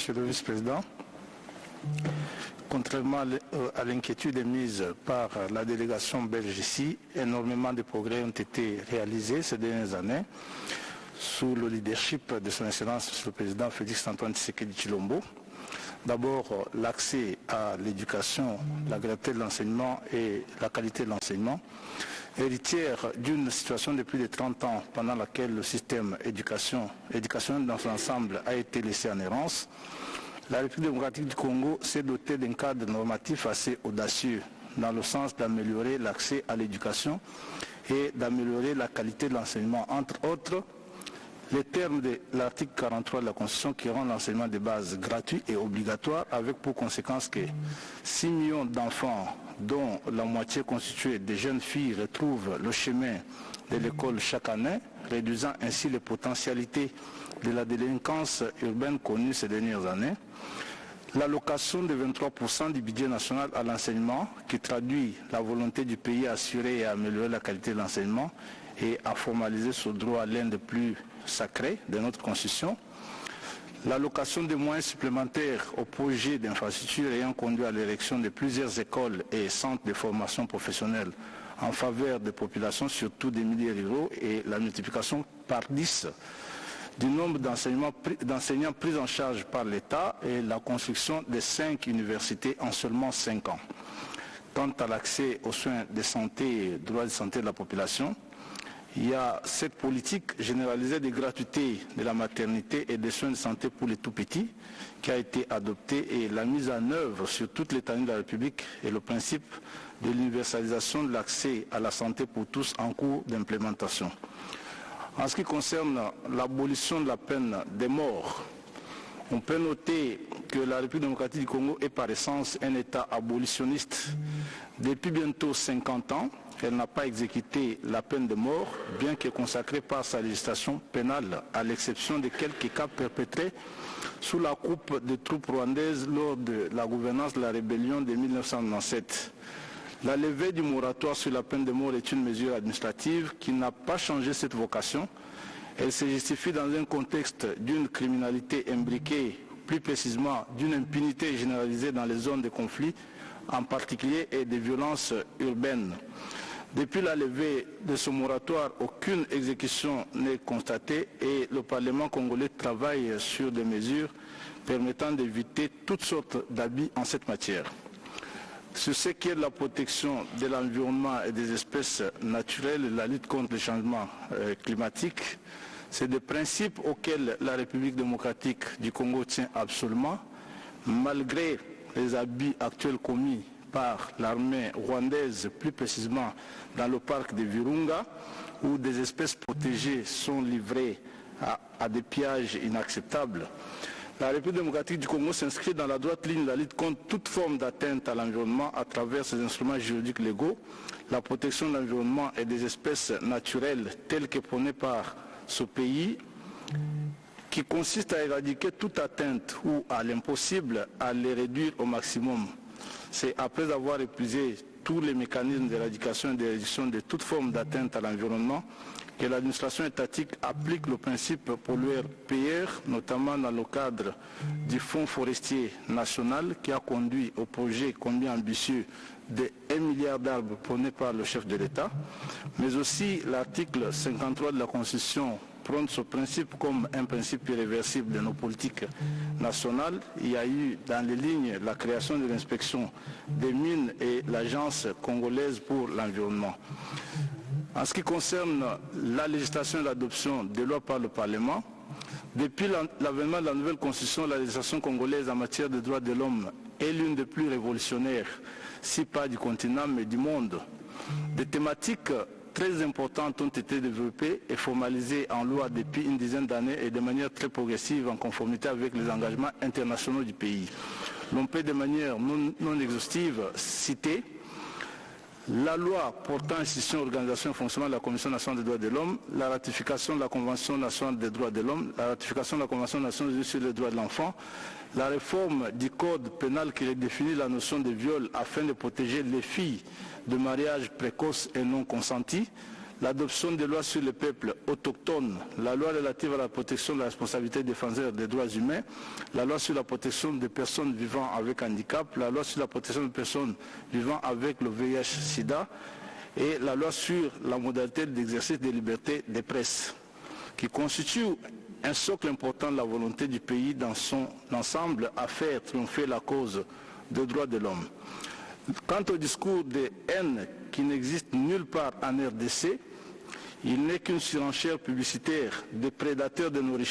Monsieur le Vice-président. Contrairement à l'inquiétude émise par la délégation belge ici, énormément de progrès ont été réalisés ces dernières années sous le leadership de son Excellence, Monsieur le Président Félix-Antoine Tshisekedi Tshilombo. D'abord, l'accès à l'éducation, la gratuité de l'enseignement et la qualité de l'enseignement, héritière d'une situation de plus de 30 ans pendant laquelle le système éducationnel dans son ensemble a été laissé en errance. La République démocratique du Congo s'est dotée d'un cadre normatif assez audacieux dans le sens d'améliorer l'accès à l'éducation et d'améliorer la qualité de l'enseignement. Entre autres, les termes de l'article 43 de la Constitution qui rend l'enseignement de base gratuit et obligatoire, avec pour conséquence que 6 millions d'enfants, dont la moitié constituée de jeunes filles, retrouvent le chemin de l'école chaque année, réduisant ainsi les potentialités de la délinquance urbaine connue ces dernières années. L'allocation de 23% du budget national à l'enseignement, qui traduit la volonté du pays à assurer et à améliorer la qualité de l'enseignement et à formaliser ce droit, l'un des plus sacrés de notre Constitution. L'allocation de moyens supplémentaires au projet d'infrastructure ayant conduit à l'érection de plusieurs écoles et centres de formation professionnelle en faveur des populations, surtout des milieux ruraux, et la multiplication par 10 du nombre d'enseignants pris en charge par l'État et la construction de 5 universités en seulement 5 ans. Quant à l'accès aux soins de santé et droits de santé de la population, il y a cette politique généralisée de gratuité de la maternité et des soins de santé pour les tout-petits qui a été adoptée, et la mise en œuvre sur toute l'étendue de la République et le principe de l'universalisation de l'accès à la santé pour tous en cours d'implémentation. En ce qui concerne l'abolition de la peine de mort, on peut noter que la République démocratique du Congo est par essence un État abolitionniste. Depuis bientôt 50 ans, elle n'a pas exécuté la peine de mort, bien que consacrée par sa législation pénale, à l'exception de quelques cas perpétrés sous la coupe de troupes rwandaises lors de la gouvernance de la rébellion de 1997. La levée du moratoire sur la peine de mort est une mesure administrative qui n'a pas changé cette vocation. Elle se justifie dans un contexte d'une criminalité imbriquée, plus précisément d'une impunité généralisée dans les zones de conflit, en particulier, et des violences urbaines. Depuis la levée de ce moratoire, aucune exécution n'est constatée et le Parlement congolais travaille sur des mesures permettant d'éviter toutes sortes d'abus en cette matière. Sur ce qui est de la protection de l'environnement et des espèces naturelles et la lutte contre les changements climatiques, c'est des principes auxquels la République démocratique du Congo tient absolument, malgré les abus actuels commis par l'armée rwandaise, plus précisément dans le parc de Virunga, où des espèces protégées sont livrées à des pillages inacceptables. La République démocratique du Congo s'inscrit dans la droite ligne de la lutte contre toute forme d'atteinte à l'environnement à travers ses instruments juridiques légaux, la protection de l'environnement et des espèces naturelles telles que prônées par ce pays, qui consiste à éradiquer toute atteinte ou à l'impossible à les réduire au maximum. C'est après avoir épuisé tous les mécanismes d'éradication et de réduction de toute forme d'atteinte à l'environnement que l'administration étatique applique le principe pollueur-payeur, notamment dans le cadre du Fonds forestier national qui a conduit au projet combien ambitieux de 1 milliard d'arbres prôné par le chef de l'État, mais aussi l'article 53 de la Constitution prône ce principe comme un principe irréversible de nos politiques nationales. Il y a eu dans les lignes la création de l'inspection des mines et l'Agence congolaise pour l'environnement. En ce qui concerne la législation et l'adoption des lois par le Parlement, depuis l'avènement de la nouvelle Constitution, la législation congolaise en matière de droits de l'homme est l'une des plus révolutionnaires, si pas du continent, mais du monde. Des thématiques très importantes ont été développées et formalisées en loi depuis une dizaine d'années et de manière très progressive en conformité avec les engagements internationaux du pays. L'on peut de manière non exhaustive citer la loi portant institution, organisation et fonctionnement de la Commission nationale des droits de l'homme, la ratification de la Convention nationale des droits de l'homme, la ratification de la Convention nationale sur les droits de l'enfant, la réforme du code pénal qui redéfinit la notion de viol afin de protéger les filles de mariage précoce et non consenti, l'adoption des lois sur les peuples autochtones, la loi relative à la protection de la responsabilité défenseur des droits humains, la loi sur la protection des personnes vivant avec handicap, la loi sur la protection des personnes vivant avec le VIH-Sida et la loi sur la modalité d'exercice des libertés de presse, qui constitue un socle important de la volonté du pays dans son ensemble à faire triompher la cause des droits de l'homme. Quant au discours de haine qui n'existe nulle part en RDC, il n'est qu'une surenchère publicitaire des prédateurs de nos richesses.